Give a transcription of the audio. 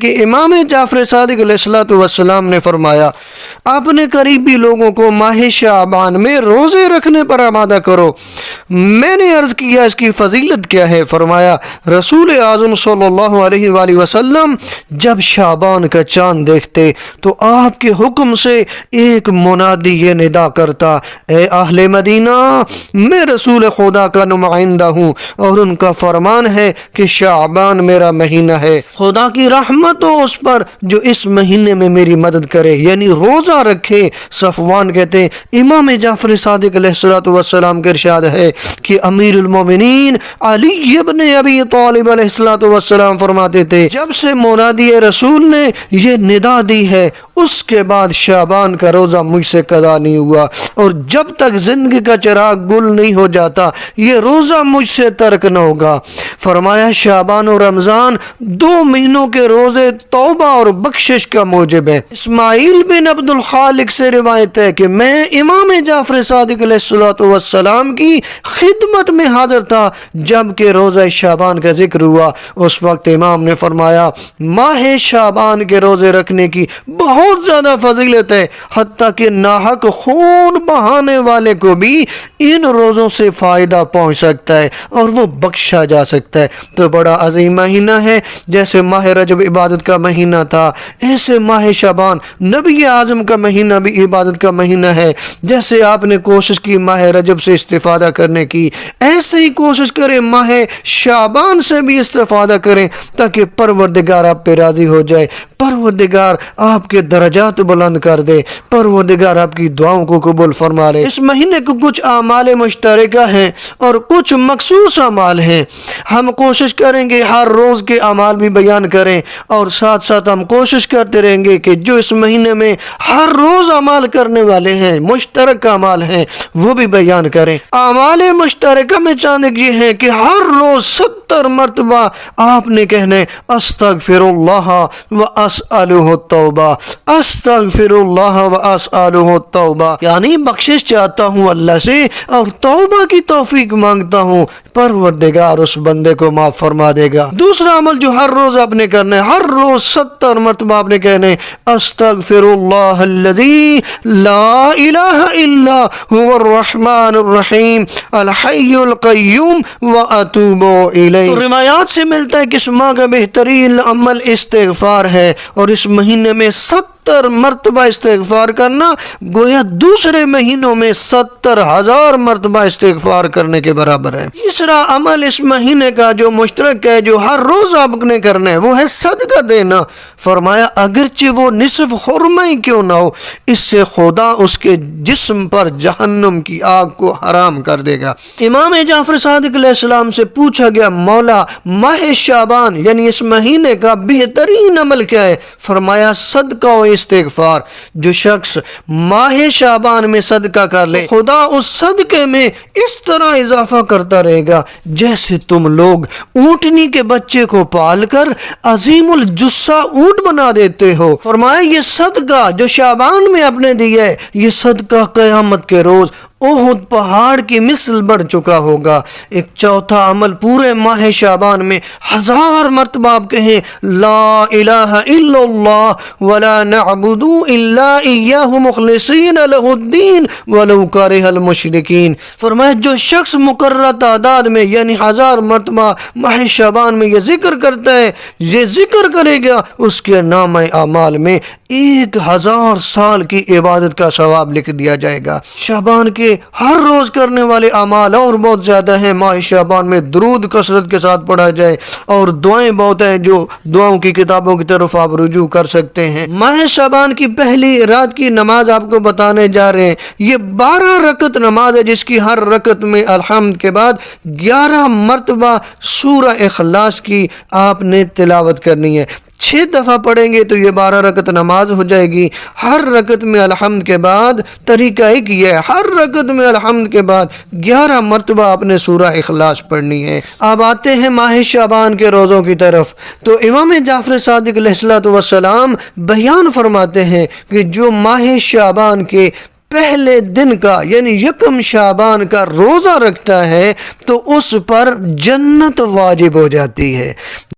کہ امام جعفر صادق علیہ السلام نے فرمایا اپنے قریبی لوگوں کو ماہ شعبان میں روزے رکھنے پر آمادہ کرو۔ میں نے عرض کیا اس کی فضیلت کیا ہے؟ فرمایا رسول اعظم صلی اللہ علیہ وآلہ وسلم جب شعبان کا چاند دیکھتے تو آپ کے حکم سے ایک منادی یہ ندا کرتا، اے اہل مدینہ، میں رسول خدا کا نمائندہ ہوں اور ان کا فرمان ہے کہ شعبان میرا مہینہ ہے، خدا کی رحمت تو اس پر جو اس مہینے میں میری مدد کرے، یعنی روزہ رکھے۔ صفوان کہتے ہیں امام جعفر صادق علیہ السلام کا ارشاد ہے کہ امیر المومنین علی ابن ابی طالب علیہ السلام فرماتے تھے جب سے منادی رسول نے یہ ندا دی ہے اس کے بعد شعبان کا روزہ مجھ سے قضا نہیں ہوا، اور جب تک زندگی کا چراغ گل نہیں ہو جاتا یہ روزہ مجھ سے ترک نہ ہوگا۔ فرمایا شعبان و رمضان 2 مہینوں کے روزے توبہ اور بخشش کا موجب ہے۔ اسماعیل بن عبد الخالق سے روایت ہے کہ میں امام جعفر صادق علیہ السلام کی خدمت میں حاضر تھا جب کہ روزہ شعبان کا ذکر ہوا۔ اس وقت امام نے فرمایا ماہ شعبان کے روزے رکھنے کی بہت زیادہ فضیلت ہے، حتیٰ کہ ناحق خون بہانے والے کو بھی ان روزوں سے فائدہ پہنچ سکتا ہے اور وہ بخشا جا سکتا ہے۔ تو بڑا عظیم مہینہ ہے، جیسے ماہ رجب عبادت کا مہینہ تھا ایسے ماہ شعبان نبی اعظم کا مہینہ بھی عبادت کا مہینہ ہے۔ جیسے آپ نے کوشش کی ماہ رجب سے استفادہ کرنے کی، ایسے ہی کوشش کریں ماہ شعبان سے بھی استفادہ کریں تاکہ پروردگار آپ پہ راضی ہو جائے، پروردگار آپ کے درجات بلند کر دے، پروردگار آپ کی دعاؤں کو قبول فرما لے۔ اس مہینے کو کچھ اعمال مشترکہ ہیں اور کچھ مخصوص اعمال ہیں۔ ہم کوشش کریں گے ہر روز کے اعمال بھی بیان کریں، اور ساتھ ساتھ ہم کوشش کرتے رہیں گے کہ جو اس مہینے میں ہر روز اعمال کرنے والے ہیں، مشترک اعمال ہیں، وہ بھی بیان کریں۔ اعمال مشترکہ میں چاند یہ ہیں کہ ہر روز 70 مرتبہ آپ نے کہنے استغفر اللہ و اسألہ التوبہ، استغفر اللہ و اسألہ التوبہ، یعنی بخشش چاہتا ہوں اللہ سے اور توبہ کی توفیق مانگتا ہوں، پروردگار اس بندے کو معاف فرما دے گا۔ دوسرا عمل جو ہر روز آپ نے کرنا ہے، ہر روز 70 مرتبہ آپ نے کہنے استغفر اللہ الذی لا الہ الا هو الرحمن الرحیم الحی القیوم واتوب الیہ۔ روایات سے ملتا ہے کہ اس ماہ کا بہترین عمل استغفار ہے، اور اس مہینے میں 70 مرتبہ استغفار کرنا گویا دوسرے مہینوں میں 70,000 مرتبہ استغفار کرنے کے برابر ہے۔ تیسرا عمل اس مہینے کا جو مشترک ہے، جو ہر روز آپ نے کرنا ہے، وہ ہے صدقہ دینا۔ فرمایا اگرچہ وہ نصف خرمہ ہی کیوں نہ ہو، اس سے خدا اس کے جسم پر جہنم کی آگ کو حرام کر دے گا۔ امام جعفر صادق علیہ السلام سے پوچھا گیا مولا ماہ شعبان یعنی اس مہینے کا بہترین عمل کیا ہے؟ فرمایا صدقہ و استغفار۔ جو شخص ماہ شعبان میں صدقہ کر لے خدا اس صدقے میں اس طرح اضافہ کرتا رہے گا جیسے تم لوگ اونٹنی کے بچے کو پال کر عظیم الجثہ اونٹ بنا دیتے ہو۔ فرمایا یہ صدقہ جو شعبان میں آپ نے دیا ہے، یہ صدقہ قیامت کے روز احد پہاڑ کی مثل بڑھ چکا ہوگا۔ ایک چوتھا عمل پورے ماہ شعبان میں 1000 مرتبہ آپ کہیں لا الہ الا اللہ ولا نعبد الا ایاہ مخلصین لہ الدین ولو کرہ المشرکین۔ فرمایا جو شخص مقررہ تعداد میں یعنی 1000 مرتبہ ماہ شعبان میں یہ ذکر کرتا ہے، یہ ذکر کرے گا، اس کے نامہ اعمال میں 1000 سال کی عبادت کا ثواب لکھ دیا جائے گا۔ شعبان کے ہر روز کرنے والے اعمال اور بہت زیادہ ہیں۔ ماہ شعبان میں درود کثرت کے ساتھ پڑھا جائے، اور دعائیں بہت ہیں جو دعاؤں کی کتابوں کی طرف آپ رجوع کر سکتے ہیں۔ ماہ شعبان کی پہلی رات کی نماز آپ کو بتانے جا رہے ہیں۔ یہ 12 رکعت نماز ہے جس کی ہر رکعت میں الحمد کے بعد 11 مرتبہ سورہ اخلاص کی آپ نے تلاوت کرنی ہے۔ 6 دفعہ پڑھیں گے تو یہ 12 رکعت نماز ہو جائے گی۔ ہر رکعت میں الحمد کے بعد طریقہ ایک یہ ہے، ہر رکعت میں الحمد کے بعد 11 مرتبہ آپ نے سورہ اخلاص پڑھنی ہے۔ اب آتے ہیں ماہ شعبان کے روزوں کی طرف، تو امام جعفر صادق علیہ السلام بیان فرماتے ہیں کہ جو ماہ شعبان کے پہلے دن کا یعنی 1 شعبان کا روزہ رکھتا ہے تو اس پر جنت واجب ہو جاتی ہے۔